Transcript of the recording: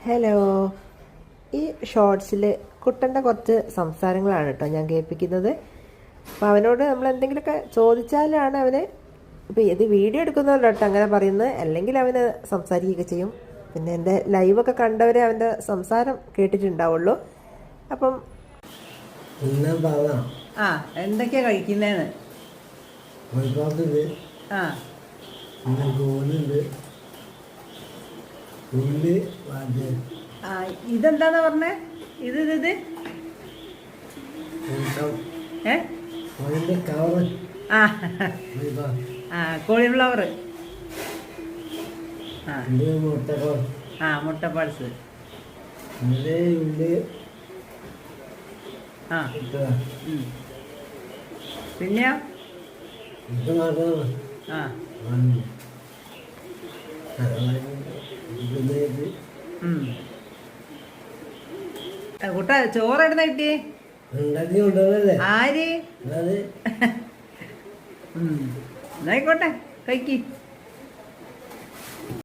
Hello. ഈ ഷോർട്സിൽ കുട്ടൻ്റെ കുറച്ച് സംസാരങ്ങളാണ് കേട്ടോ ഞാൻ കേൾപ്പിക്കുന്നത്. അപ്പോൾ അവനോട് നമ്മൾ എന്തെങ്കിലുമൊക്കെ ചോദിച്ചാലാണ് അവന് ഇപ്പോൾ ഇത് വീഡിയോ എടുക്കുന്നതല്ല കേട്ടോ അങ്ങനെ പറയുന്നത്, അല്ലെങ്കിൽ അവന് സംസാരിക്കുകയൊക്കെ ചെയ്യും. പിന്നെ എൻ്റെ ലൈവൊക്കെ കണ്ടവരെ അവൻ്റെ സംസാരം കേട്ടിട്ടുണ്ടാവുള്ളൂ. അപ്പം എന്തൊക്കെയാ കഴിക്കുന്നേന്ന്? ഇതെന്താന്നാ പറഞ്ഞേ? ഇത് കോളിഫ്ലവർ, മുട്ടപ്പാൾസ്, പിന്നെയോ കുട്ട ചോറെടുന്ന കിട്ടിയേ? ആര്? എന്നായിക്കോട്ടെ, കഴിക്ക്.